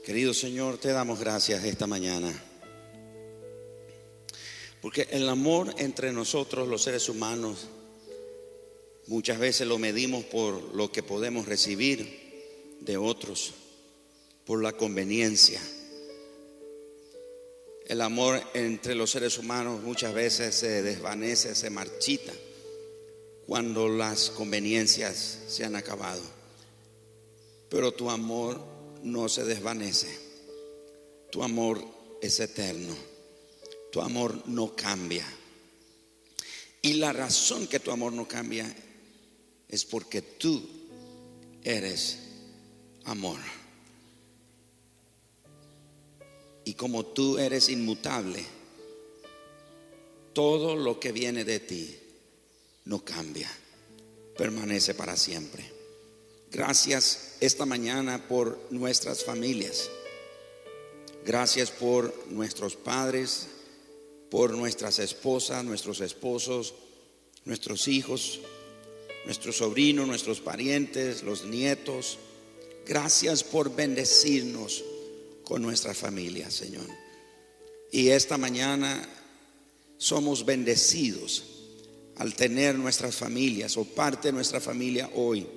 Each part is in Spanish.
Querido Señor, te damos gracias esta mañana, porque el amor entre nosotros los seres humanos muchas veces lo medimos por lo que podemos recibir de otros, por la conveniencia. El amor entre los seres humanos muchas veces se desvanece, se marchita cuando las conveniencias se han acabado. Pero tu amor no se desvanece. Tu amor es eterno. Tu amor no cambia. Y la razón que tu amor no cambia es porque tú eres amor. Y como tú eres inmutable, todo lo que viene de ti no cambia, permanece para siempre. Gracias esta mañana por nuestras familias. Gracias por nuestros padres, por nuestras esposas, nuestros esposos, nuestros hijos, nuestros sobrinos, nuestros parientes, los nietos. Gracias por bendecirnos con nuestra familia, Señor. Y esta mañana somos bendecidos al tener nuestras familias o parte de nuestra familia hoy,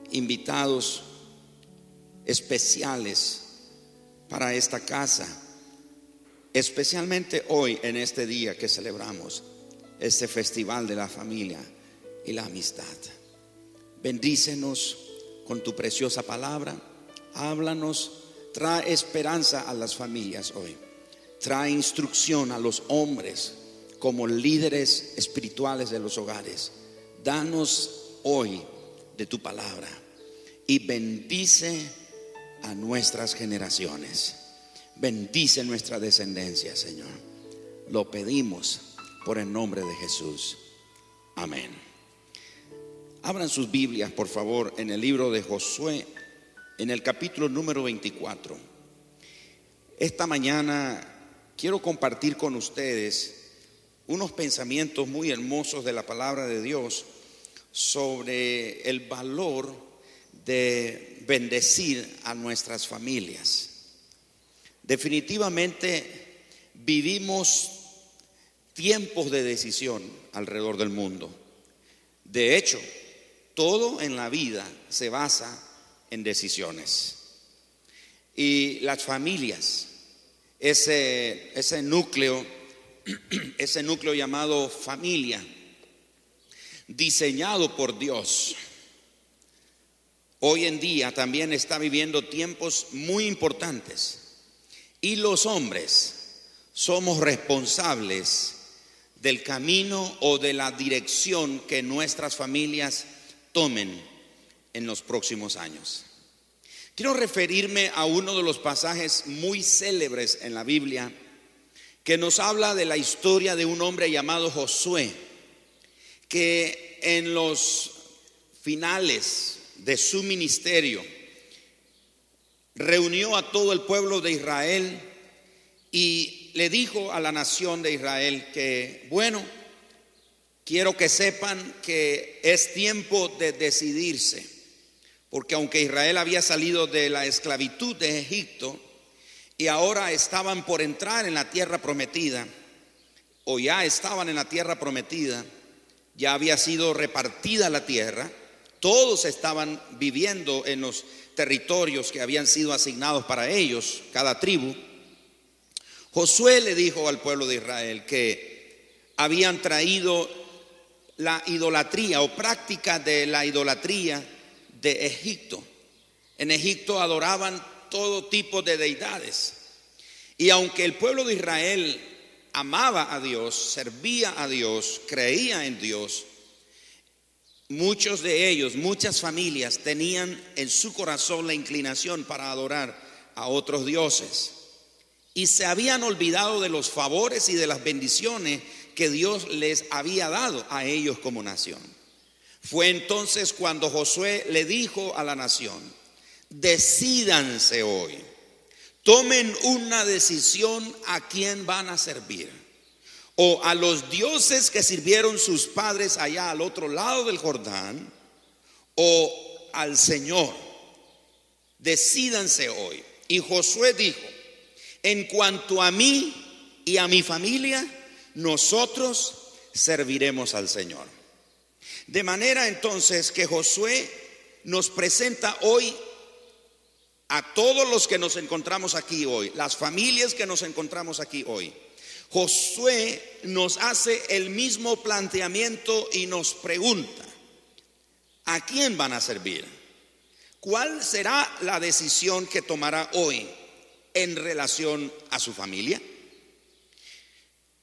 invitados especiales para esta casa, especialmente hoy en este día que celebramos este festival de la familia y la amistad. Bendícenos con tu preciosa palabra, háblanos, trae esperanza a las familias hoy, trae instrucción a los hombres como líderes espirituales de los hogares. Danos hoy de tu palabra y bendice a nuestras generaciones, bendice nuestra descendencia, Señor. Lo pedimos por el nombre de Jesús. Amén. Abran sus Biblias, por favor, en el libro de Josué, en el capítulo número 24. Esta mañana quiero compartir con ustedes unos pensamientos muy hermosos de la palabra de Dios sobre el valor de bendecir a nuestras familias. Definitivamente vivimos tiempos de decisión alrededor del mundo. De hecho, todo en la vida se basa en decisiones. Y las familias, ese núcleo llamado familia, diseñado por Dios, hoy en día también está viviendo tiempos muy importantes. Y los hombres somos responsables del camino o de la dirección que nuestras familias tomen en los próximos años. Quiero referirme a uno de los pasajes muy célebres en la Biblia que nos habla de la historia de un hombre llamado Josué, que en los finales de su ministerio reunió a todo el pueblo de Israel y le dijo a la nación de Israel que, bueno, quiero que sepan que es tiempo de decidirse, porque aunque Israel había salido de la esclavitud de Egipto y ahora estaban por entrar en la tierra prometida, o ya estaban en la tierra prometida, ya había sido repartida la tierra, todos estaban viviendo en los territorios que habían sido asignados para ellos, cada tribu. Josué le dijo al pueblo de Israel que habían traído la idolatría o práctica de la idolatría de Egipto. En Egipto adoraban todo tipo de deidades. Y aunque el pueblo de Israel amaba a Dios, servía a Dios, creía en Dios, muchos de ellos, muchas familias tenían en su corazón la inclinación para adorar a otros dioses. Y se habían olvidado de los favores y de las bendiciones que Dios les había dado a ellos como nación. Fue entonces cuando Josué le dijo a la nación: decídanse hoy, tomen una decisión a quién van a servir, o a los dioses que sirvieron sus padres allá al otro lado del Jordán, o al Señor. Decídanse hoy. Y Josué dijo: en cuanto a mí y a mi familia, nosotros serviremos al Señor. De manera entonces que Josué nos presenta hoy a todos los que nos encontramos aquí hoy, las familias que nos encontramos aquí hoy. Josué nos hace el mismo planteamiento y nos pregunta: ¿a quién van a servir? ¿Cuál será la decisión que tomará hoy en relación a su familia?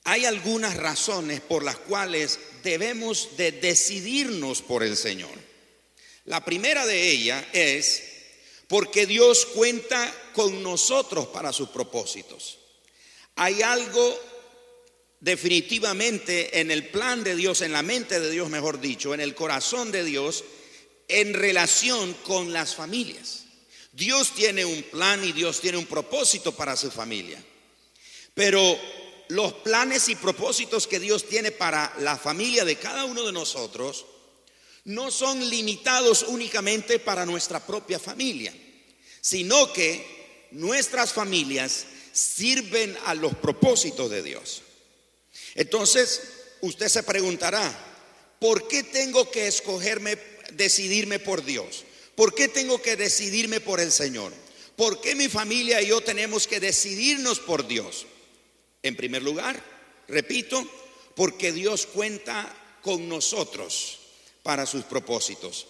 Hay algunas razones por las cuales debemos de decidirnos por el Señor. La primera de ellas es porque Dios cuenta con nosotros para sus propósitos. Hay algo definitivamente en el plan de Dios, en la mente de Dios, mejor dicho, en el corazón de Dios, en relación con las familias. Dios tiene un plan y Dios tiene un propósito para su familia. Pero los planes y propósitos que Dios tiene para la familia de cada uno de nosotros no son limitados únicamente para nuestra propia familia, sino que nuestras familias sirven a los propósitos de Dios. Entonces, usted se preguntará: ¿por qué tengo que decidirme por Dios? ¿Por qué tengo que decidirme por el Señor? ¿Por qué mi familia y yo tenemos que decidirnos por Dios? En primer lugar, repito, porque Dios cuenta con nosotros para sus propósitos.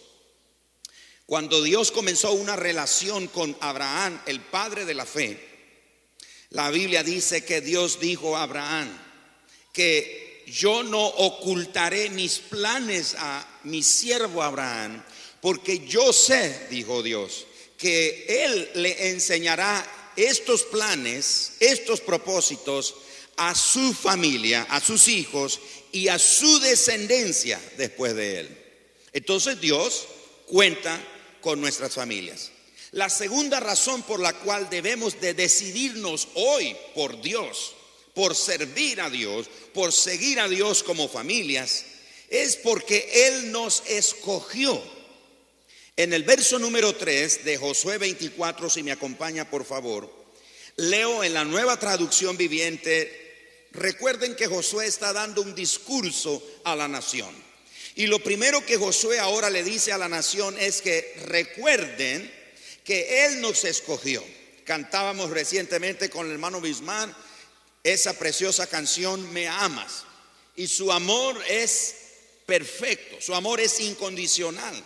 Cuando Dios comenzó una relación con Abraham, el padre de la fe, la Biblia dice que Dios dijo a Abraham que yo no ocultaré mis planes a mi siervo Abraham, porque yo sé, dijo Dios, que él le enseñará estos planes, estos propósitos a su familia, a sus hijos y a su descendencia después de él. Entonces Dios cuenta con nuestras familias. La segunda razón por la cual debemos de decidirnos hoy por Dios, por servir a Dios, por seguir a Dios como familias, es porque Él nos escogió. En el verso número 3 de Josué 24, si me acompaña por favor, leo en la Nueva Traducción Viviente. Recuerden que Josué está dando un discurso a la nación. Y lo primero que Josué ahora le dice a la nación es que recuerden que Él nos escogió. Cantábamos recientemente con el hermano Bismar esa preciosa canción, Me amas. Y su amor es perfecto, su amor es incondicional.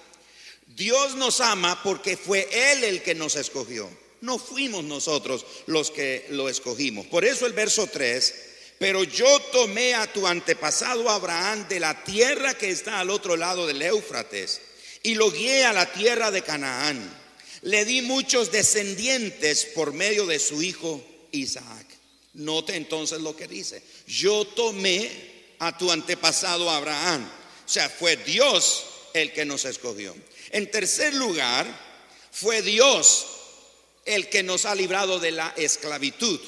Dios nos ama porque fue Él el que nos escogió. No fuimos nosotros los que lo escogimos. Por eso el verso 3: pero yo tomé a tu antepasado Abraham de la tierra que está al otro lado del Éufrates y lo guié a la tierra de Canaán. Le di muchos descendientes por medio de su hijo Isaac. Note entonces lo que dice: yo tomé a tu antepasado Abraham. O sea, fue Dios el que nos escogió. En tercer lugar, fue Dios el que nos ha librado de la esclavitud.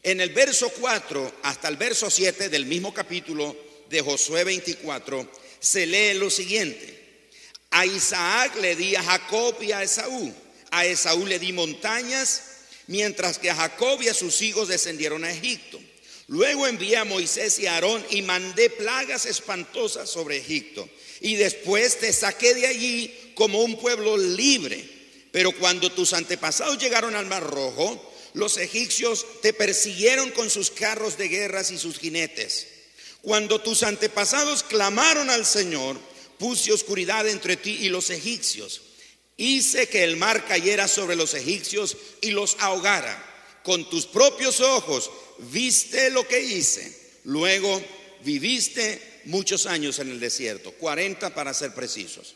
En el verso 4 hasta el verso 7 del mismo capítulo de Josué 24 se lee lo siguiente: a Isaac le di a Jacob y a Esaú le di montañas, mientras que a Jacob y a sus hijos descendieron a Egipto. Luego envié a Moisés y a Aarón y mandé plagas espantosas sobre Egipto. Y después te saqué de allí como un pueblo libre. Pero cuando tus antepasados llegaron al Mar Rojo, los egipcios te persiguieron con sus carros de guerras y sus jinetes. Cuando tus antepasados clamaron al Señor, puse oscuridad entre ti y los egipcios. Hice que el mar cayera sobre los egipcios y los ahogara. Con tus propios ojos viste lo que hice. Luego viviste muchos años en el desierto, 40 para ser precisos.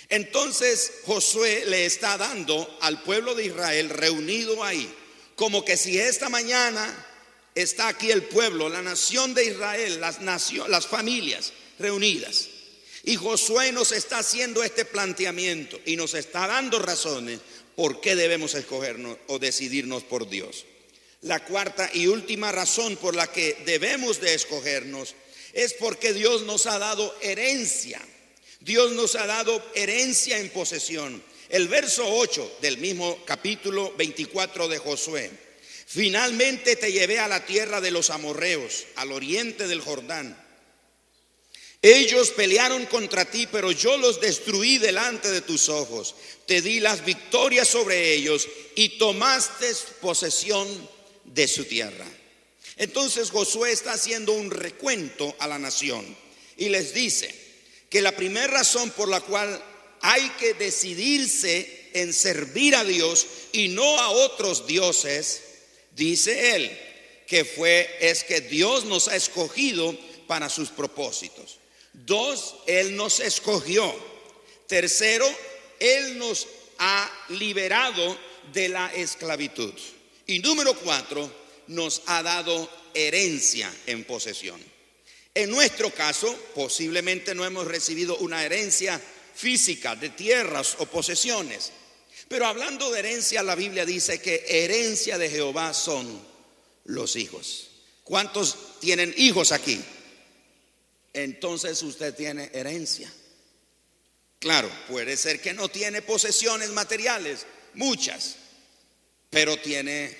Entonces Josué le está dando al pueblo de Israel reunido ahí, como que si esta mañana está aquí el pueblo, la nación de Israel, las familias reunidas. Y Josué nos está haciendo este planteamiento y nos está dando razones por qué debemos escogernos o decidirnos por Dios. La cuarta y última razón por la que debemos de escogernos es porque Dios nos ha dado herencia. Dios nos ha dado herencia en posesión. El verso 8 del mismo capítulo 24 de Josué. Finalmente te llevé a la tierra de los amorreos, al oriente del Jordán. Ellos pelearon contra ti, pero yo los destruí delante de tus ojos. Te di las victorias sobre ellos y tomaste posesión de su tierra. Entonces Josué está haciendo un recuento a la nación y les dice que la primera razón por la cual hay que decidirse en servir a Dios y no a otros dioses, dice él, es que Dios nos ha escogido para sus propósitos. 2, Él nos escogió. 3, Él nos ha liberado de la esclavitud. Y número 4, nos ha dado herencia en posesión. En nuestro caso, posiblemente no hemos recibido una herencia física de tierras o posesiones. Pero hablando de herencia, la Biblia dice que herencia de Jehová son los hijos. ¿Cuántos tienen hijos aquí? Entonces usted tiene herencia. Claro, puede ser que no tiene posesiones materiales, muchas, pero tiene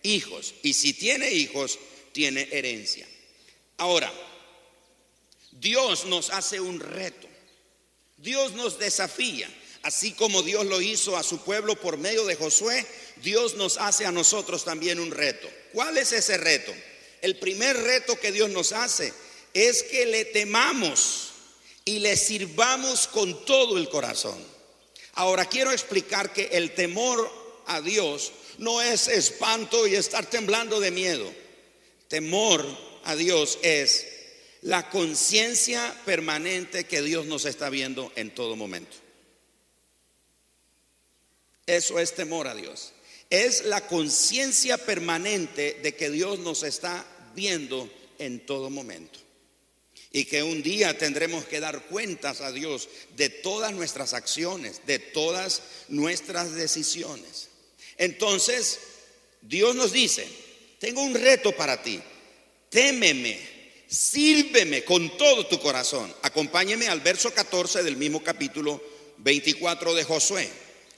hijos. Y si tiene hijos, tiene herencia. Ahora, Dios nos hace un reto. Dios nos desafía. Así como Dios lo hizo a su pueblo por medio de Josué, Dios nos hace a nosotros también un reto. ¿Cuál es ese reto? El primer reto que Dios nos hace es que le temamos y le sirvamos con todo el corazón. Ahora quiero explicar que el temor a Dios no es espanto y estar temblando de miedo. Temor a Dios es la conciencia permanente que Dios nos está viendo en todo momento. Eso es temor a Dios. Es la conciencia permanente de que Dios nos está viendo en todo momento. Y que un día tendremos que dar cuentas a Dios de todas nuestras acciones, de todas nuestras decisiones. Entonces, Dios nos dice, tengo un reto para ti. Témeme, sírveme con todo tu corazón. Acompáñeme al verso 14 del mismo capítulo 24 de Josué.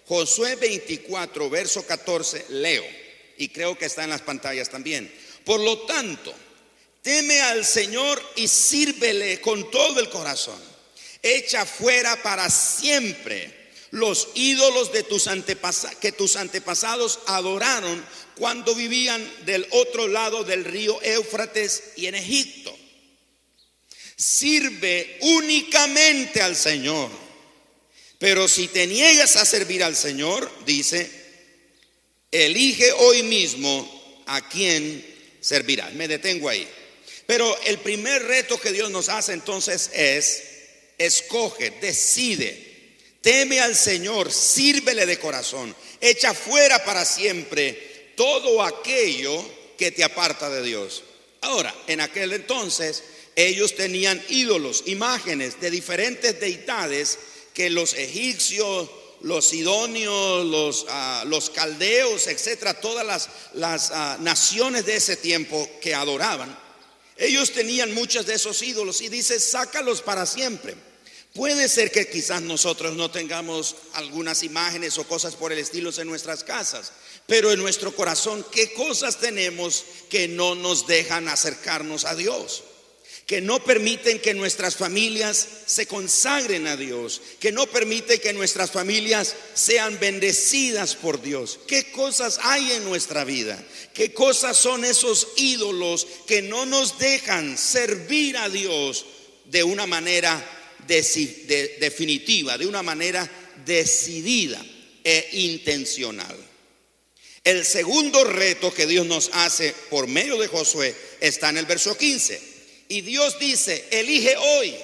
Josué 24, verso 14, leo. Y creo que está en las pantallas también. Por lo tanto, teme al Señor y sírvele con todo el corazón. Echa fuera para siempre los ídolos de que tus antepasados adoraron cuando vivían del otro lado del río Éufrates y en Egipto. Sirve únicamente al Señor. Pero si te niegas a servir al Señor, dice, elige hoy mismo a quién servirás. Me detengo ahí. Pero el primer reto que Dios nos hace entonces es, escoge, decide, teme al Señor, sírvele de corazón, echa fuera para siempre todo aquello que te aparta de Dios. Ahora, en aquel entonces, ellos tenían ídolos, imágenes de diferentes deidades que los egipcios, los sidonios, los caldeos, etcétera, todas las naciones de ese tiempo que adoraban. Ellos tenían muchos de esos ídolos y dice, sácalos para siempre. Puede ser que quizás nosotros no tengamos algunas imágenes o cosas por el estilo en nuestras casas, pero en nuestro corazón, ¿qué cosas tenemos que no nos dejan acercarnos a Dios? Que no permiten que nuestras familias se consagren a Dios, que no permiten que nuestras familias sean bendecidas por Dios. ¿Qué cosas hay en nuestra vida? ¿Qué cosas son esos ídolos que no nos dejan servir a Dios de una manera definitiva, de una manera decidida e intencional? El segundo reto que Dios nos hace por medio de Josué está en el verso 15. Y Dios dice, elige hoy,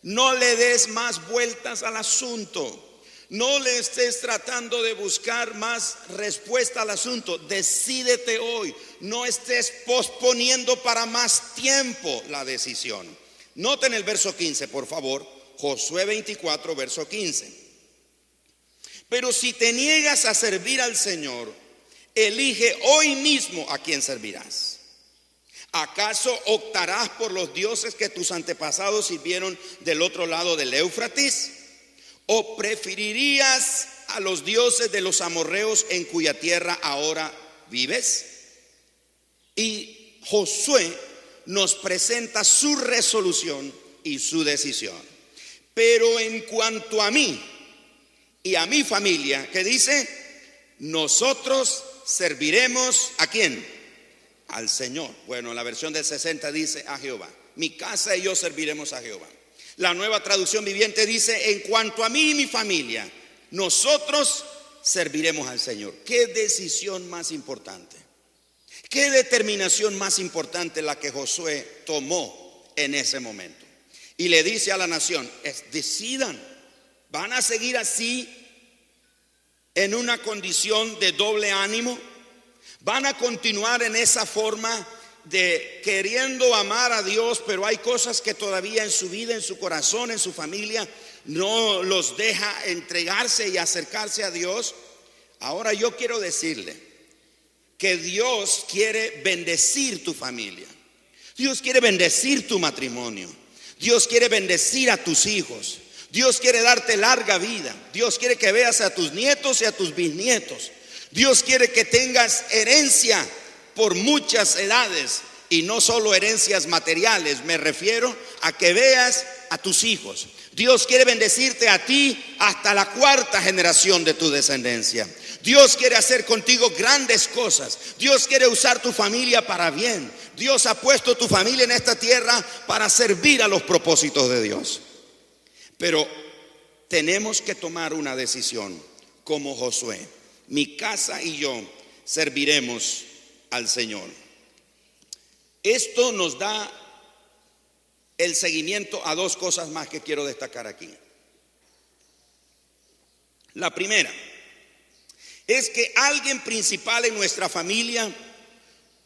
no le des más vueltas al asunto, no le estés tratando de buscar más respuesta al asunto, decídete hoy, no estés posponiendo para más tiempo la decisión. Noten el verso 15, por favor, Josué 24, verso 15. Pero si te niegas a servir al Señor, elige hoy mismo a quién servirás. ¿Acaso optarás por los dioses que tus antepasados sirvieron del otro lado del Éufrates? ¿O preferirías a los dioses de los amorreos en cuya tierra ahora vives? Y Josué nos presenta su resolución y su decisión. Pero en cuanto a mí y a mi familia, ¿qué dice? Nosotros serviremos ¿a quién? Al Señor. Bueno, la versión del 60 dice a Jehová. Mi casa y yo serviremos a Jehová. La Nueva Traducción Viviente dice: en cuanto a mí y mi familia, nosotros serviremos al Señor. ¿Qué decisión más importante? ¿Qué determinación más importante la que Josué tomó en ese momento? Y le dice a la nación: decidan, ¿van a seguir así en una condición de doble ánimo? ¿Van a continuar en esa forma de queriendo amar a Dios, pero hay cosas que todavía en su vida, en su corazón, en su familia no los deja entregarse y acercarse a Dios? Ahora yo quiero decirle que Dios quiere bendecir tu familia. Dios quiere bendecir tu matrimonio. Dios quiere bendecir a tus hijos. Dios quiere darte larga vida. Dios quiere que veas a tus nietos y a tus bisnietos. Dios quiere que tengas herencia por muchas edades, y no solo herencias materiales. Me refiero a que veas a tus hijos. Dios quiere bendecirte a ti hasta la cuarta generación de tu descendencia. Dios quiere hacer contigo grandes cosas. Dios quiere usar tu familia para bien. Dios ha puesto tu familia en esta tierra para servir a los propósitos de Dios. Pero tenemos que tomar una decisión como Josué. Mi casa y yo serviremos al Señor. Esto nos da el seguimiento a dos cosas más que quiero destacar aquí. La primera es que alguien principal en nuestra familia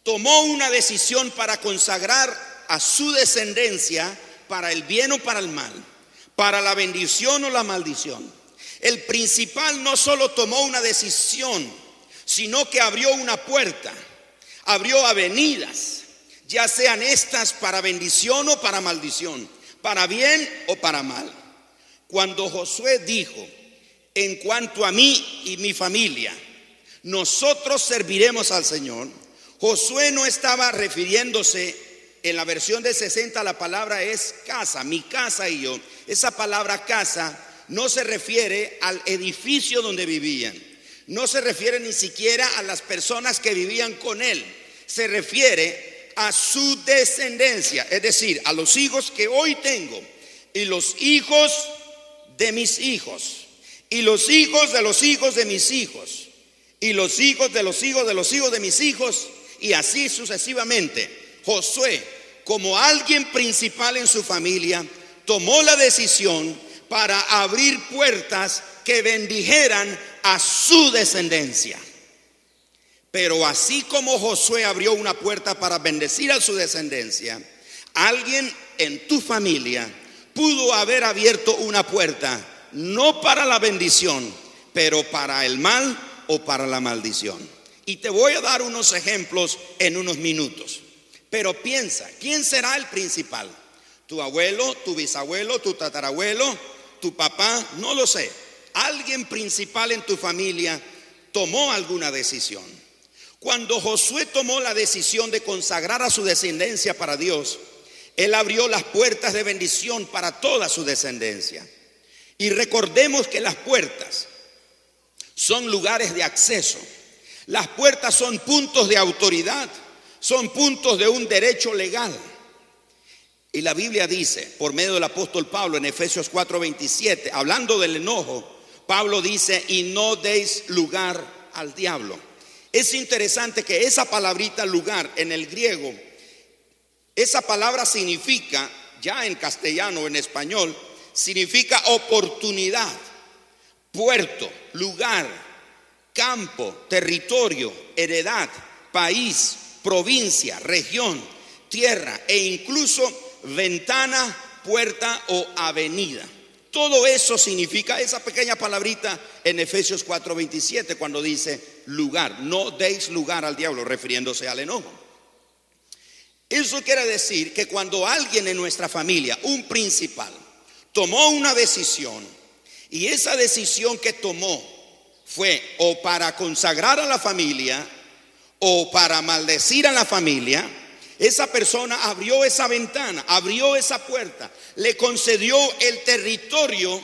tomó una decisión para consagrar a su descendencia para el bien o para el mal, para la bendición o la maldición. El principal no solo tomó una decisión, sino que abrió una puerta, abrió avenidas, ya sean estas para bendición o para maldición, para bien o para mal. Cuando Josué dijo: en cuanto a mí y mi familia, nosotros serviremos al Señor, Josué no estaba refiriéndose, en la versión de 60 la palabra es casa, mi casa y yo. Esa palabra casa no se refiere al edificio donde vivían, no se refiere ni siquiera a las personas que vivían con él, se refiere a su descendencia, es decir, a los hijos que hoy tengo y los hijos de mis hijos y los hijos de los hijos de mis hijos y los hijos de los hijos de los hijos de mis hijos, y así sucesivamente. Josué, como alguien principal en su familia, tomó la decisión para abrir puertas que bendijeran a su descendencia. Pero así como Josué abrió una puerta para bendecir a su descendencia, alguien en tu familia pudo haber abierto una puerta, no para la bendición, pero para el mal o para la maldición. Y te voy a dar unos ejemplos en unos minutos. Pero piensa, ¿quién será el principal? ¿Tu abuelo, tu bisabuelo, tu tatarabuelo, tu papá? No lo sé. Alguien principal en tu familia tomó alguna decisión. Cuando Josué tomó la decisión de consagrar a su descendencia para Dios, él abrió las puertas de bendición para toda su descendencia. Y recordemos que las puertas son lugares de acceso. Las puertas son puntos de autoridad, son puntos de un derecho legal. Y la Biblia dice, por medio del apóstol Pablo en Efesios 4:27, hablando del enojo, Pablo dice: y no deis lugar al diablo. Es interesante que esa palabrita lugar en el griego, esa palabra significa, ya en castellano o en español, significa oportunidad, puerto, lugar, campo, territorio, heredad, país, provincia, región, tierra e incluso ventana, puerta o avenida. Todo eso significa esa pequeña palabrita en Efesios 4:27 cuando dice lugar. No deis lugar al diablo, refiriéndose al enojo. Eso quiere decir que cuando alguien en nuestra familia, un principal, tomó una decisión, y esa decisión que tomó fue o para consagrar a la familia o para maldecir a la familia, esa persona abrió esa ventana, abrió esa puerta, le concedió el territorio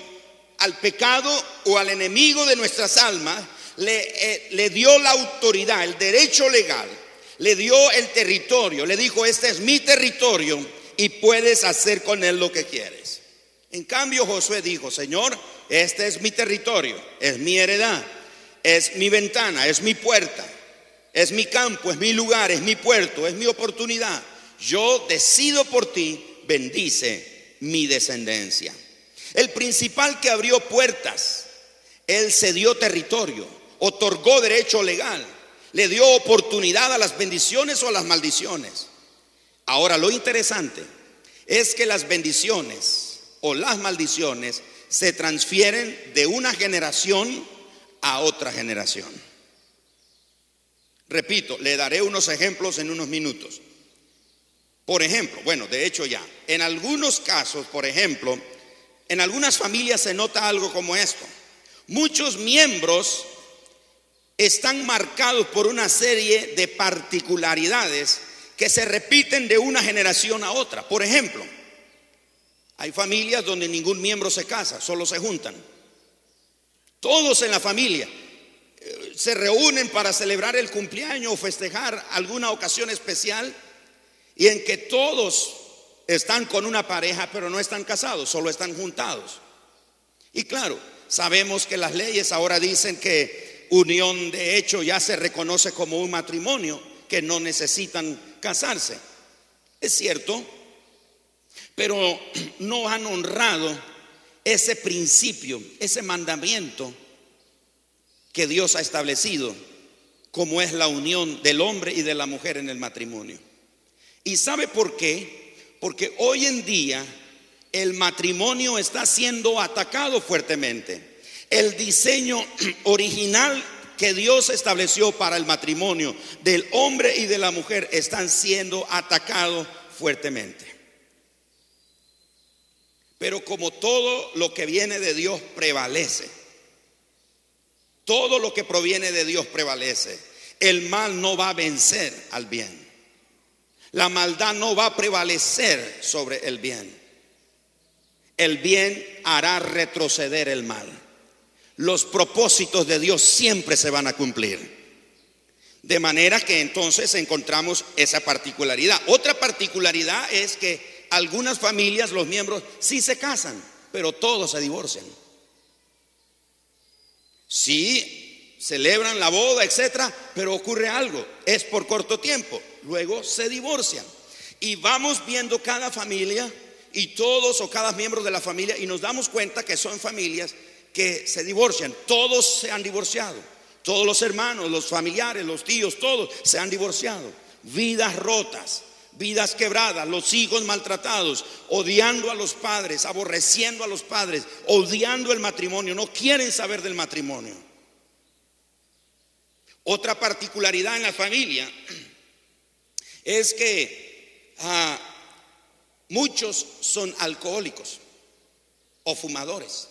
al pecado o al enemigo de nuestras almas, le dio la autoridad, el derecho legal, le dio el territorio, le dijo: este es mi territorio y puedes hacer con él lo que quieres. En cambio, Josué dijo: Señor, este es mi territorio, es mi heredad, es mi ventana, es mi puerta, es mi campo, es mi lugar, es mi puerto, es mi oportunidad. Yo decido por ti, bendice mi descendencia. El principal que abrió puertas, él cedió territorio, otorgó derecho legal, le dio oportunidad a las bendiciones o a las maldiciones. Ahora, lo interesante es que las bendiciones o las maldiciones se transfieren de una generación a otra generación. Repito, le daré unos ejemplos en unos minutos. Por ejemplo, bueno, de hecho ya, en algunos casos, por ejemplo, en algunas familias se nota algo como esto. Muchos miembros están marcados por una serie de particularidades que se repiten de una generación a otra. Por ejemplo, hay familias donde ningún miembro se casa, solo se juntan. Todos en la familia se reúnen para celebrar el cumpleaños o festejar alguna ocasión especial, y en que todos están con una pareja pero no están casados, solo están juntados. Y claro, sabemos que las leyes ahora dicen que unión de hecho ya se reconoce como un matrimonio, que no necesitan casarse. Es cierto, pero no han honrado ese principio, ese mandamiento que Dios ha establecido, como es la unión del hombre y de la mujer en el matrimonio. ¿Y sabe por qué? Porque hoy en día el matrimonio está siendo atacado fuertemente. El diseño original que Dios estableció para el matrimonio del hombre y de la mujer están siendo atacados fuertemente. Pero como todo lo que viene de Dios prevalece, todo lo que proviene de Dios prevalece, el mal no va a vencer al bien. La maldad no va a prevalecer sobre el bien. El bien hará retroceder el mal. Los propósitos de Dios siempre se van a cumplir. De manera que entonces encontramos esa particularidad. Otra particularidad es que algunas familias, los miembros sí se casan, pero todos se divorcian. Sí, celebran la boda, etcétera, pero ocurre algo, es por corto tiempo, luego se divorcian. Y vamos viendo cada familia y todos o cada miembro de la familia, y nos damos cuenta que son familias que se divorcian. Todos se han divorciado, todos los hermanos, los familiares, los tíos, todos se han divorciado. Vidas rotas, vidas quebradas, los hijos maltratados, odiando a los padres, aborreciendo a los padres, odiando el matrimonio, no quieren saber del matrimonio. Otra particularidad en la familia es que muchos son alcohólicos o fumadores.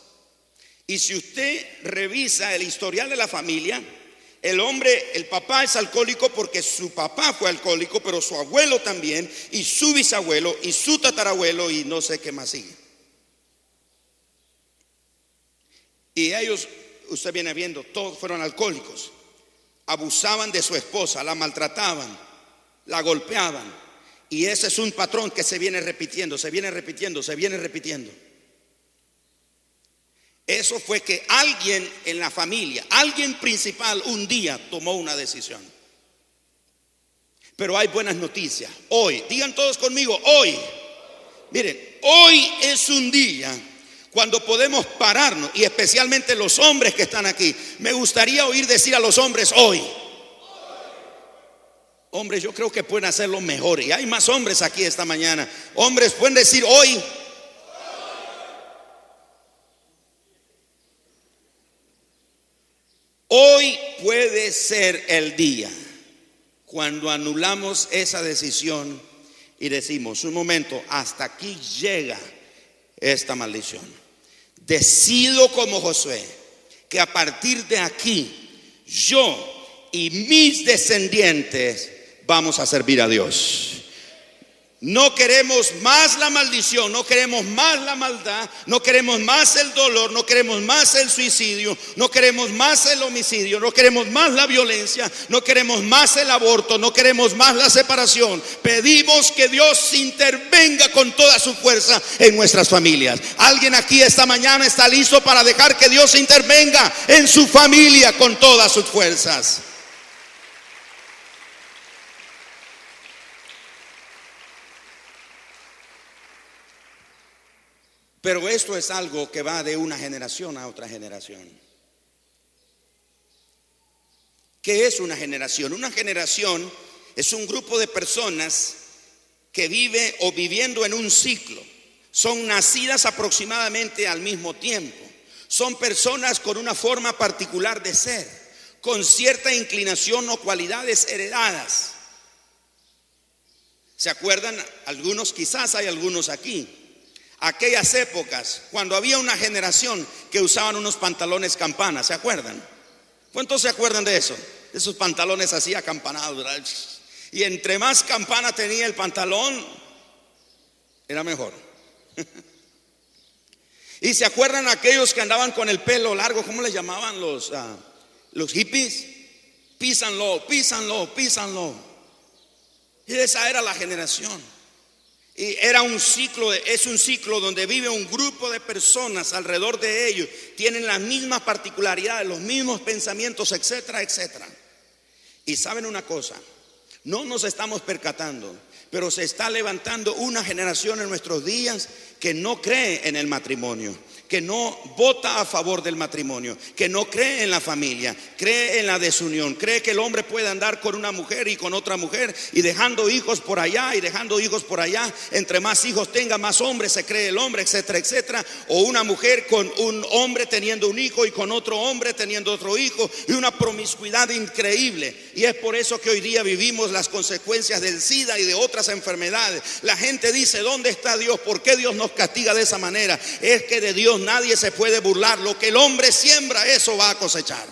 Y si usted revisa el historial de la familia, el papá es alcohólico porque su papá fue alcohólico, pero su abuelo también, y su bisabuelo, y su tatarabuelo, y no sé qué más sigue. Y ellos, usted viene viendo, todos fueron alcohólicos. Abusaban de su esposa, la maltrataban, la golpeaban. Y ese es un patrón que se viene repitiendo, se viene repitiendo, se viene repitiendo. Eso fue que alguien en la familia, alguien principal, un día tomó una decisión. Pero hay buenas noticias. Hoy, digan todos conmigo, hoy. Miren, hoy es un día cuando podemos pararnos, y especialmente los hombres que están aquí. Me gustaría oír decir a los hombres hoy. Hombres, yo creo que pueden hacerlo mejor, y hay más hombres aquí esta mañana. Hombres pueden decir hoy. Hoy puede ser el día cuando anulamos esa decisión y decimos: un momento, hasta aquí llega esta maldición. Decido como Josué que a partir de aquí yo y mis descendientes vamos a servir a Dios. No queremos más la maldición, no queremos más la maldad, no queremos más el dolor, no queremos más el suicidio, no queremos más el homicidio, no queremos más la violencia, no queremos más el aborto, no queremos más la separación. Pedimos que Dios intervenga con toda su fuerza en nuestras familias. ¿Alguien aquí esta mañana está listo para dejar que Dios intervenga en su familia con todas sus fuerzas? Pero esto es algo que va de una generación a otra generación. ¿Qué es una generación? Una generación es un grupo de personas que vive o viviendo en un ciclo. Son nacidas aproximadamente al mismo tiempo. Son personas con una forma particular de ser, con cierta inclinación o cualidades heredadas. ¿Se acuerdan? Algunos, quizás hay algunos aquí. Aquellas épocas cuando había una generación que usaban unos pantalones campana, ¿se acuerdan? ¿Cuántos se acuerdan de eso? De esos pantalones así acampanados, ¿verdad? Y entre más campana tenía el pantalón, era mejor. Y se acuerdan aquellos que andaban con el pelo largo, ¿cómo les llamaban los hippies? Písanlo, písanlo, písanlo. Y esa era la generación. Y era un ciclo, es un ciclo donde vive un grupo de personas alrededor de ellos, tienen las mismas particularidades, los mismos pensamientos, etcétera, etcétera. Y saben una cosa, no nos estamos percatando, pero se está levantando una generación en nuestros días que no cree en el matrimonio, que no vota a favor del matrimonio, que no cree en la familia, cree en la desunión, cree que el hombre puede andar con una mujer y con otra mujer y dejando hijos por allá y dejando hijos por allá. Entre más hijos tenga, más hombres se cree el hombre, etcétera, etcétera. O una mujer con un hombre teniendo un hijo y con otro hombre teniendo otro hijo, y una promiscuidad increíble. Y es por eso que hoy día vivimos las consecuencias del SIDA y de otras enfermedades. La gente dice, ¿dónde está Dios? ¿Por qué Dios nos castiga de esa manera? Es que de Dios nadie se puede burlar. Lo que el hombre siembra, eso va a cosechar.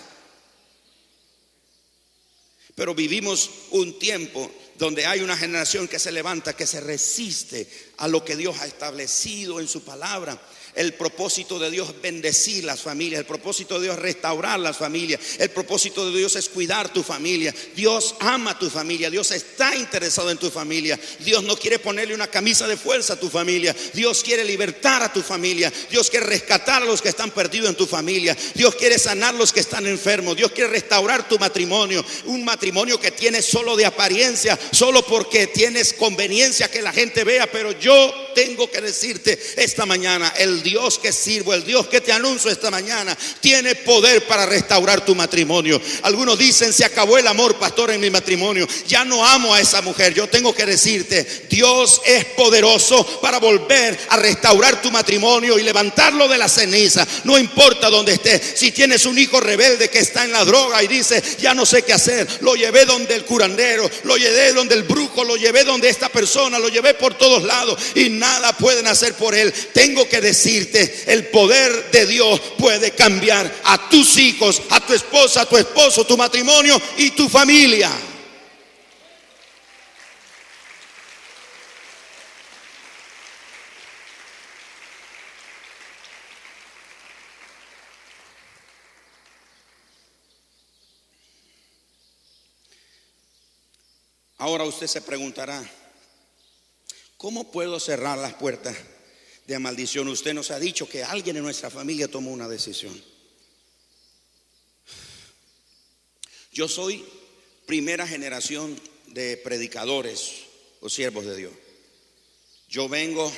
Pero vivimos un tiempo donde hay una generación que se levanta, que se resiste a lo que Dios ha establecido en su palabra. El propósito de Dios es bendecir las familias. El propósito de Dios es restaurar las familias. El propósito de Dios es cuidar tu familia. Dios ama tu familia. Dios está interesado en tu familia. Dios no quiere ponerle una camisa de fuerza a tu familia. Dios quiere libertar a tu familia. Dios quiere rescatar a los que están perdidos en tu familia. Dios quiere sanar a los que están enfermos. Dios quiere restaurar tu matrimonio. Un matrimonio que tienes solo de apariencia, solo porque tienes conveniencia que la gente vea. Pero yo tengo que decirte esta mañana, el Dios que sirvo, el Dios que te anuncio esta mañana, tiene poder para restaurar tu matrimonio. Algunos dicen, se acabó el amor, pastor, en mi matrimonio, ya no amo a esa mujer. Yo tengo que decirte, Dios es poderoso para volver a restaurar tu matrimonio y levantarlo de la ceniza. No importa dónde esté. Si tienes un hijo rebelde que está en la droga y dice, ya no sé qué hacer, lo llevé donde el curandero, lo llevé donde el brujo, lo llevé donde esta persona, lo llevé por todos lados y nada pueden hacer por él. Tengo que decirte, el poder de Dios puede cambiar a tus hijos, a tu esposa, a tu esposo, tu matrimonio y tu familia. Ahora usted se preguntará, ¿cómo puedo cerrar las puertas de maldición? Usted nos ha dicho que alguien en nuestra familia tomó una decisión. Yo soy primera generación de predicadores o siervos de Dios. Yo vengo,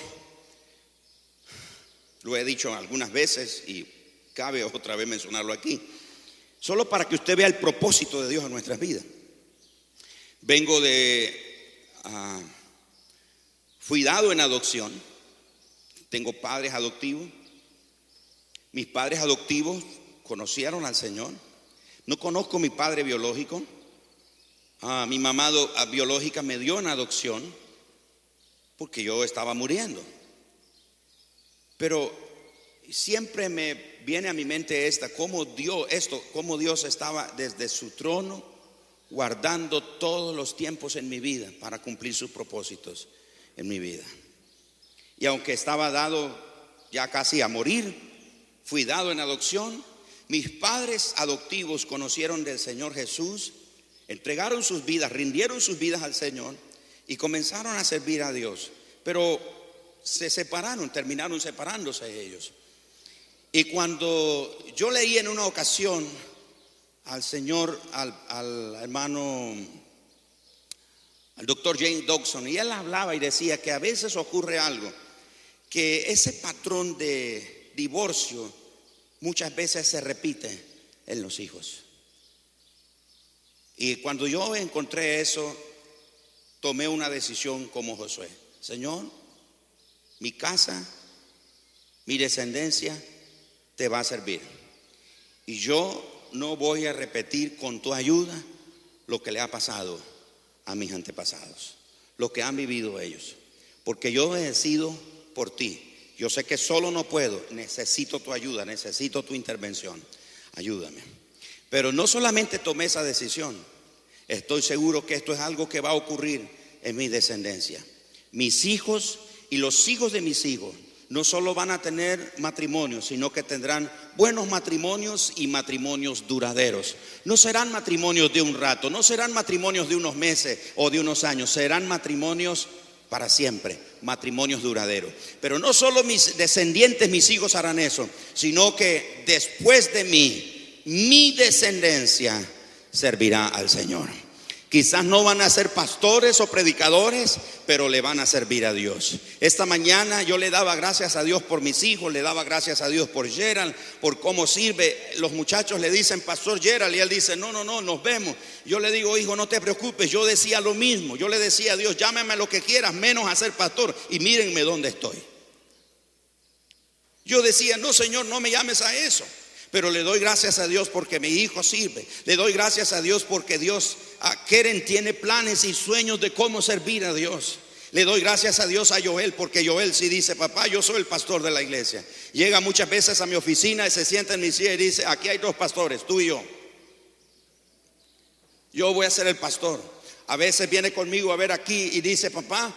lo he dicho algunas veces y cabe otra vez mencionarlo aquí, solo para que usted vea el propósito de Dios en nuestras vidas. Vengo fui dado en adopción. Tengo padres adoptivos. Mis padres adoptivos conocieron al Señor. No conozco a mi padre biológico. Mi mamá biológica me dio en adopción porque yo estaba muriendo. Pero siempre me viene a mi mente cómo Dios estaba desde su trono guardando todos los tiempos en mi vida para cumplir sus propósitos en mi vida. Y aunque estaba dado ya casi a morir, fui dado en adopción. Mis padres adoptivos conocieron del Señor Jesús, entregaron sus vidas, rindieron sus vidas al Señor y comenzaron a servir a Dios. Pero se separaron, terminaron separándose ellos. Y cuando yo leí en una ocasión al Señor, al hermano, al doctor James Dobson, y él hablaba y decía que a veces ocurre algo, que ese patrón de divorcio muchas veces se repite en los hijos. Y cuando yo encontré eso, tomé una decisión como Josué. Señor, mi casa, mi descendencia te va a servir. Y yo no voy a repetir con tu ayuda lo que le ha pasado a mis antepasados, lo que han vivido ellos. Porque yo he decidido por ti. Yo sé que solo no puedo, necesito tu ayuda, necesito tu intervención. Ayúdame. Pero no solamente tomé esa decisión, estoy seguro que esto es algo que va a ocurrir en mi descendencia. Mis hijos y los hijos de mis hijos no solo van a tener matrimonios, sino que tendrán buenos matrimonios y matrimonios duraderos. No serán matrimonios de un rato, no serán matrimonios de unos meses o de unos años, serán matrimonios para siempre, matrimonios duraderos. Pero no solo mis descendientes, mis hijos harán eso, sino que después de mí, mi descendencia servirá al Señor. Quizás no van a ser pastores o predicadores, pero le van a servir a Dios. Esta mañana yo le daba gracias a Dios por mis hijos, le daba gracias a Dios por Gerald, por cómo sirve. Los muchachos le dicen Pastor Gerald y él dice no, nos vemos. Yo le digo, hijo, no te preocupes, yo decía lo mismo. Yo le decía a Dios, llámame lo que quieras, menos a ser pastor. Y mírenme dónde estoy. Yo decía, no, Señor, no me llames a eso. Pero le doy gracias a Dios porque mi hijo sirve. Le doy gracias a Dios porque Dios, Keren tiene planes y sueños de cómo servir a Dios. Le doy gracias a Dios a Joel porque Joel sí dice, papá, yo soy el pastor de la iglesia. Llega muchas veces a mi oficina y se sienta en mi silla y dice, aquí hay dos pastores, tú y yo. Yo voy a ser el pastor. A veces viene conmigo a ver aquí y dice, papá,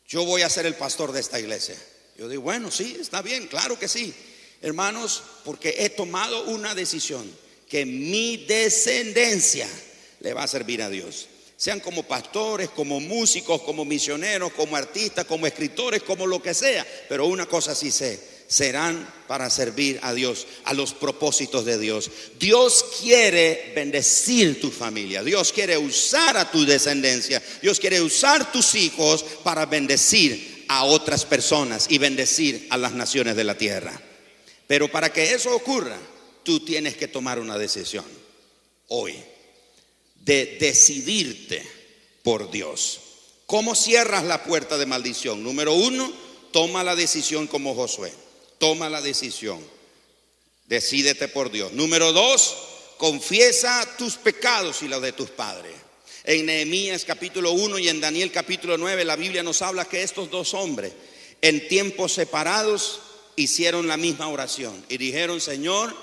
yo voy a ser el pastor de esta iglesia. Yo digo, bueno, sí, está bien, claro que sí. Hermanos, porque he tomado una decisión que mi descendencia le va a servir a Dios. Sean como pastores, como músicos, como misioneros, como artistas, como escritores, como lo que sea. Pero una cosa sí sé, serán para servir a Dios, a los propósitos de Dios. Dios quiere bendecir tu familia. Dios quiere usar a tu descendencia. Dios quiere usar tus hijos para bendecir a otras personas y bendecir a las naciones de la tierra. Pero para que eso ocurra, tú tienes que tomar una decisión hoy de decidirte por Dios. ¿Cómo cierras la puerta de maldición? Número 1, toma la decisión como Josué. Toma la decisión. Decídete por Dios. Número 2, confiesa tus pecados y los de tus padres. En Nehemías capítulo 1 y en Daniel capítulo 9 la Biblia nos habla que estos dos hombres en tiempos separados hicieron la misma oración y dijeron, Señor,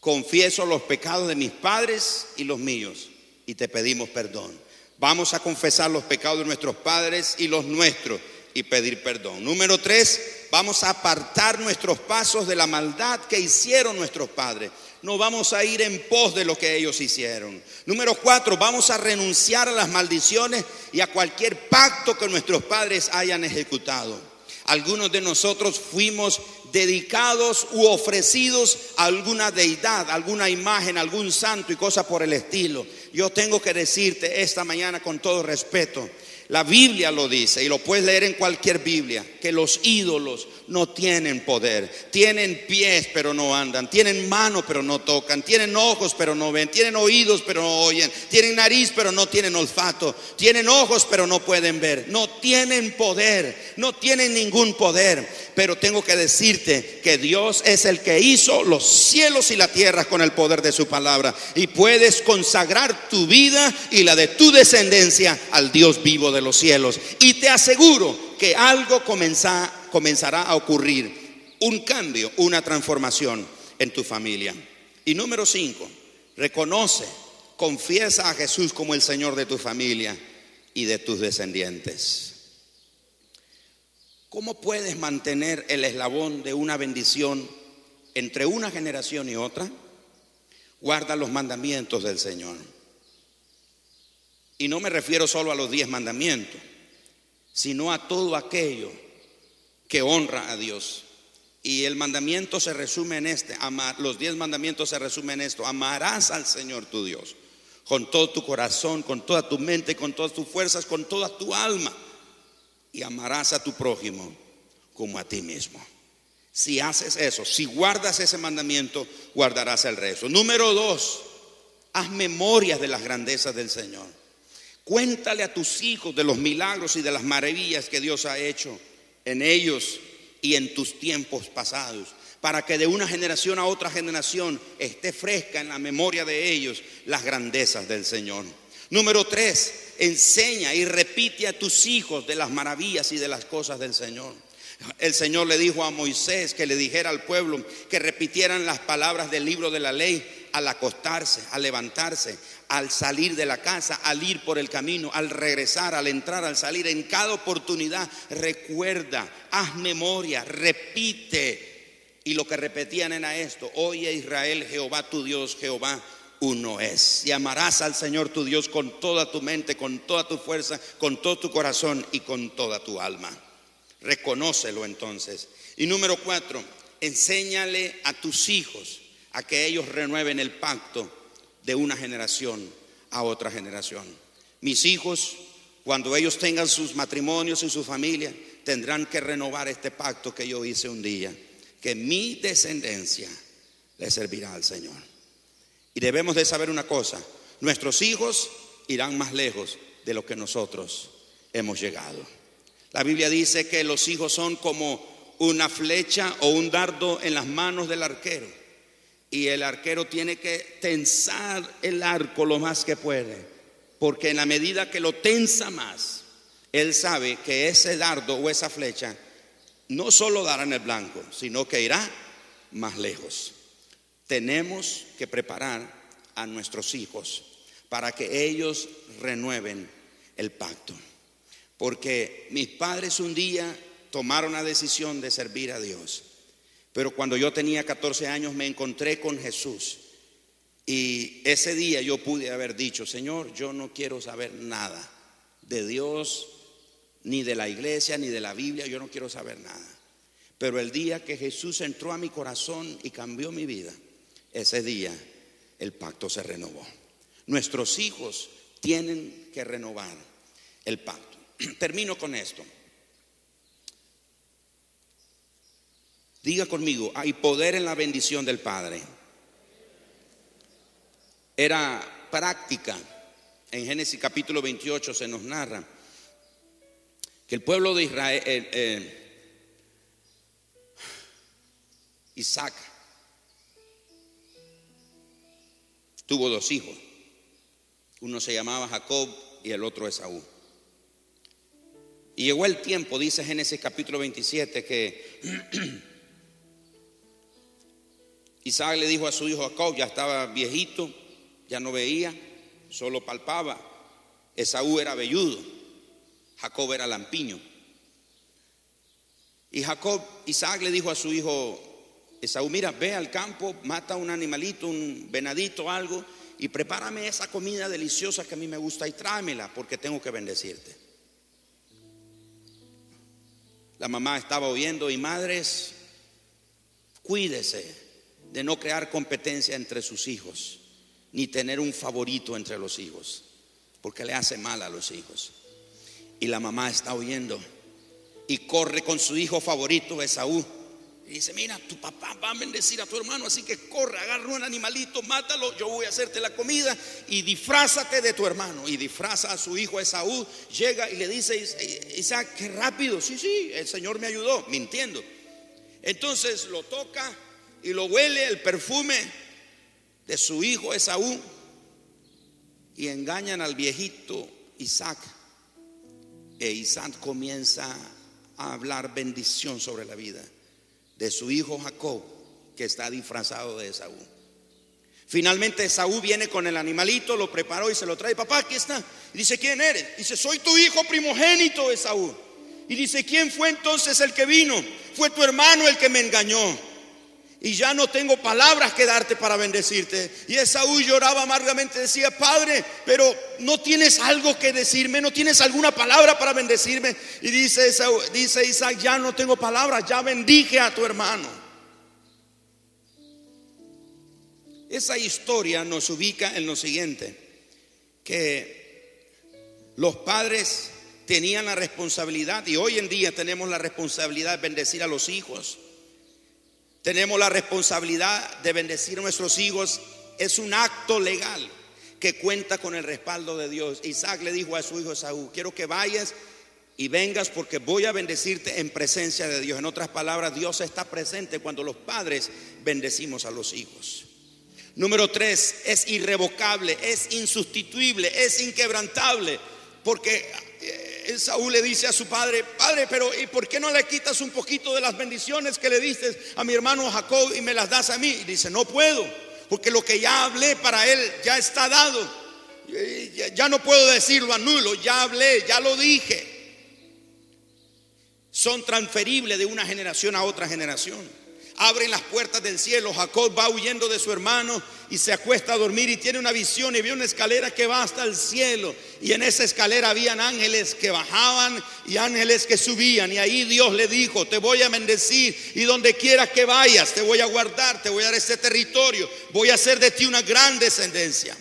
confieso los pecados de mis padres y los míos y te pedimos perdón. Vamos a confesar los pecados de nuestros padres y los nuestros y pedir perdón. Número 3, vamos a apartar nuestros pasos de la maldad que hicieron nuestros padres. No vamos a ir en pos de lo que ellos hicieron. Número 4, vamos a renunciar a las maldiciones y a cualquier pacto que nuestros padres hayan ejecutado. Algunos de nosotros fuimos dedicados u ofrecidos a alguna deidad, alguna imagen, algún santo y cosas por el estilo. Yo tengo que decirte esta mañana con todo respeto, la Biblia lo dice y lo puedes leer en cualquier Biblia, que los ídolos no tienen poder. Tienen pies pero no andan, tienen manos pero no tocan, tienen ojos pero no ven, tienen oídos pero no oyen, tienen nariz pero no tienen olfato, tienen ojos pero no pueden ver. No tienen poder, no tienen ningún poder. Pero tengo que decirte que Dios es el que hizo los cielos y la tierra con el poder de su palabra. Y puedes consagrar tu vida y la de tu descendencia al Dios vivo de los cielos. Y te aseguro que algo comenzará a ocurrir un cambio, una transformación en tu familia. Y número 5, reconoce, confiesa a Jesús como el Señor de tu familia y de tus descendientes. ¿Cómo puedes mantener el eslabón de una bendición entre una generación y otra? Guarda los mandamientos del Señor. Y no me refiero solo a los 10 mandamientos, sino a todo aquello que honra a Dios. Y el mandamiento se resume en los 10 mandamientos se resumen en esto: amarás al Señor tu Dios con todo tu corazón, con toda tu mente, con todas tus fuerzas, con toda tu alma, y amarás a tu prójimo como a ti mismo. Si haces eso, si guardas ese mandamiento, guardarás el resto. Número 2, haz memorias de las grandezas del Señor. Cuéntale a tus hijos de los milagros y de las maravillas que Dios ha hecho en ellos y en tus tiempos pasados, para que de una generación a otra generación esté fresca en la memoria de ellos las grandezas del Señor. Número 3, enseña y repite a tus hijos de las maravillas y de las cosas del Señor. El Señor le dijo a Moisés que le dijera al pueblo que repitieran las palabras del libro de la ley al acostarse, al levantarse, al salir de la casa, al ir por el camino, al regresar, al entrar, al salir. En cada oportunidad recuerda, haz memoria, repite. Y lo que repetían era esto: oye Israel, Jehová tu Dios, Jehová uno es. Y amarás al Señor tu Dios con toda tu mente, con toda tu fuerza, con todo tu corazón y con toda tu alma. Reconócelo entonces. Y número 4, enséñale a tus hijos a que ellos renueven el pacto de una generación a otra generación. Mis hijos, cuando ellos tengan sus matrimonios y su familia, tendrán que renovar este pacto que yo hice un día, que mi descendencia le servirá al Señor. Y debemos de saber una cosa: nuestros hijos irán más lejos de lo que nosotros hemos llegado. La Biblia dice que los hijos son como una flecha o un dardo en las manos del arquero, y el arquero tiene que tensar el arco lo más que puede, porque en la medida que lo tensa más, él sabe que ese dardo o esa flecha no solo dará en el blanco, sino que irá más lejos. Tenemos que preparar a nuestros hijos para que ellos renueven el pacto. Porque mis padres un día tomaron la decisión de servir a Dios, pero cuando yo tenía 14 años me encontré con Jesús, y ese día yo pude haber dicho: Señor, yo no quiero saber nada de Dios, ni de la iglesia, ni de la Biblia, yo no quiero saber nada. Pero el día que Jesús entró a mi corazón y cambió mi vida, ese día el pacto se renovó. Nuestros hijos tienen que renovar el pacto. Termino con esto. Diga conmigo: hay poder en la bendición del Padre. Era práctica. En Génesis capítulo 28 se nos narra que el pueblo de Israel, Isaac, tuvo 2 hijos. Uno se llamaba Jacob y el otro Esaú. Y llegó el tiempo, dice Génesis capítulo 27, que Isaac le dijo a su hijo Jacob, ya estaba viejito, ya no veía, solo palpaba. Esaú era velludo, Jacob era lampiño. Y Isaac le dijo a su hijo Esaú: mira, ve al campo, mata un animalito, un venadito, algo, y prepárame esa comida deliciosa que a mí me gusta y tráemela, porque tengo que bendecirte. La mamá estaba oyendo: y madres, cuídese de no crear competencia entre sus hijos, ni tener un favorito entre los hijos, porque le hace mal a los hijos. Y la mamá está oyendo y corre con su hijo favorito Esaú y dice: mira, tu papá va a bendecir a tu hermano, así que corre, agarra un animalito, mátalo, yo voy a hacerte la comida y disfrázate de tu hermano. Y disfraza a su hijo Esaú. Llega y le dice: Isaac, qué rápido. Sí, el Señor me ayudó, mintiendo. Entonces lo toca y lo huele el perfume de su hijo Esaú, y engañan al viejito Isaac. E Isaac comienza a hablar bendición sobre la vida de su hijo Jacob, que está disfrazado de Esaú. Finalmente Esaú viene con el animalito, lo preparó y se lo trae. Papá, aquí está. Y dice, ¿quién eres? Dice, soy tu hijo primogénito, Esaú. Y dice, ¿quién fue entonces el que vino? Fue tu hermano el que me engañó. Y ya no tengo palabras que darte para bendecirte. Y Esaú lloraba amargamente, decía, Padre, pero no tienes algo que decirme, no tienes alguna palabra para bendecirme. Y dice Isaac, ya no tengo palabras, ya bendije a tu hermano. Esa historia nos ubica en lo siguiente, que los padres tenían la responsabilidad, y hoy en día tenemos la responsabilidad de bendecir a los hijos. Tenemos la responsabilidad de bendecir a nuestros hijos. Es un acto legal que cuenta con el respaldo de Dios. Isaac le dijo a su hijo Esaú, quiero que vayas y vengas porque voy a bendecirte en presencia de Dios. En otras palabras, Dios está presente cuando los padres bendecimos a los hijos. Número 3, es irrevocable, es insustituible, es inquebrantable. Porque Esaú le dice a su padre, Padre, pero ¿y por qué no le quitas un poquito de las bendiciones que le diste a mi hermano Jacob y me las das a mí? Y dice, no puedo, porque lo que ya hablé para él ya está dado. Ya no puedo decirlo, anulo, ya hablé, ya lo dije. Son transferibles de una generación a otra generación. Abren las puertas del cielo. Jacob va huyendo de su hermano y se acuesta a dormir y tiene una visión y ve una escalera que va hasta el cielo, y en esa escalera habían ángeles que bajaban y ángeles que subían, y ahí Dios le dijo, te voy a bendecir y donde quiera que vayas te voy a guardar, te voy a dar este territorio, voy a hacer de ti una gran descendencia.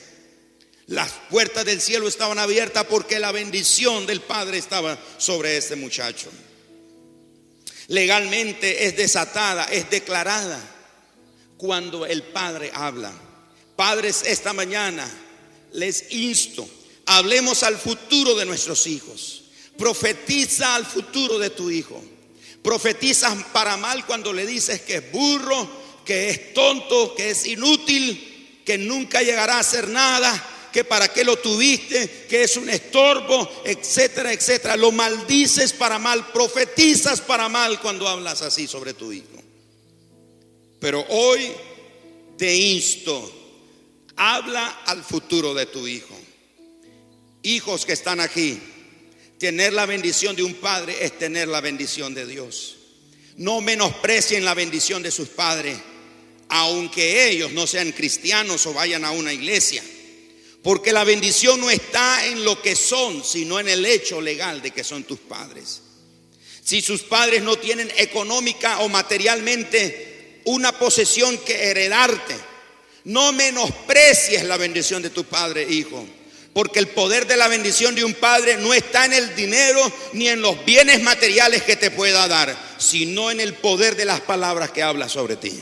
Las puertas del cielo estaban abiertas porque la bendición del Padre estaba sobre este muchacho. Legalmente es desatada, es declarada cuando el Padre habla. Padres, esta mañana les insto, hablemos al futuro de nuestros hijos. Profetiza al futuro de tu hijo. Profetiza para mal cuando le dices que es burro, que es tonto, que es inútil, que nunca llegará a hacer nada, que para qué lo tuviste, que es un estorbo, etcétera, etcétera. Lo maldices para mal, profetizas para mal cuando hablas así sobre tu hijo. Pero hoy te insto, habla al futuro de tu hijo. Hijos que están aquí, tener la bendición de un padre es tener la bendición de Dios. No menosprecien la bendición de sus padres, aunque ellos no sean cristianos o vayan a una iglesia. Porque la bendición no está en lo que son, sino en el hecho legal de que son tus padres. Si sus padres no tienen económica o materialmente una posesión que heredarte, no menosprecies la bendición de tu padre, hijo. Porque el poder de la bendición de un padre no está en el dinero ni en los bienes materiales que te pueda dar, sino en el poder de las palabras que habla sobre ti.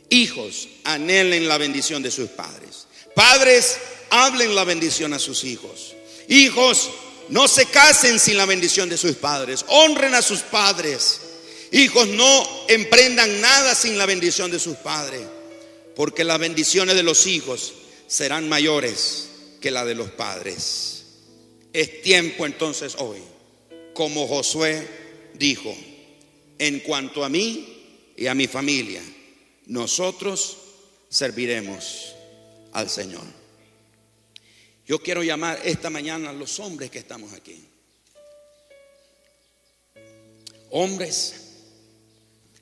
Hijos, anhelen la bendición de sus padres. Padres, hablen la bendición a sus hijos. Hijos, no se casen sin la bendición de sus padres. Honren a sus padres. Hijos, no emprendan nada sin la bendición de sus padres, porque las bendiciones de los hijos serán mayores que la de los padres. Es tiempo entonces hoy, como Josué dijo, en cuanto a mí y a mi familia, nosotros serviremos al Señor. Yo quiero llamar esta mañana a los hombres que estamos aquí. Hombres,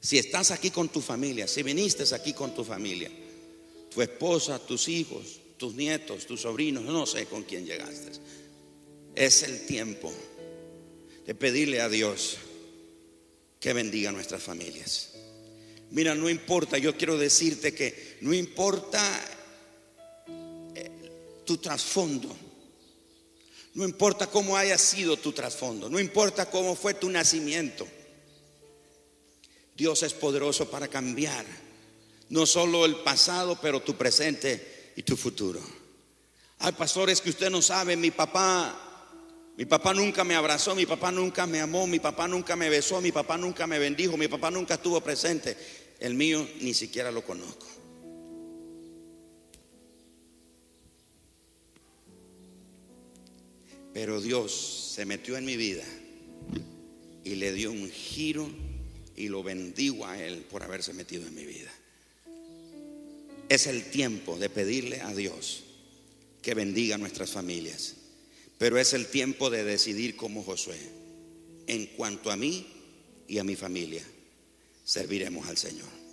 si estás aquí con tu familia, si viniste aquí con tu familia, tu esposa, tus hijos, tus nietos, tus sobrinos, no sé con quién llegaste, es el tiempo de pedirle a Dios que bendiga nuestras familias. Mira, no importa, yo quiero decirte que no importa tu trasfondo, no importa cómo haya sido tu trasfondo, no importa cómo fue tu nacimiento, Dios es poderoso para cambiar no solo el pasado, pero tu presente y tu futuro. Hay pastores que usted no sabe, mi papá nunca me abrazó, mi papá nunca me amó, mi papá nunca me besó, mi papá nunca me bendijo, mi papá nunca estuvo presente. El mío ni siquiera lo conozco. Pero Dios se metió en mi vida y le dio un giro y lo bendigo a Él por haberse metido en mi vida. Es el tiempo de pedirle a Dios que bendiga nuestras familias, pero es el tiempo de decidir como Josué: en cuanto a mí y a mi familia, serviremos al Señor.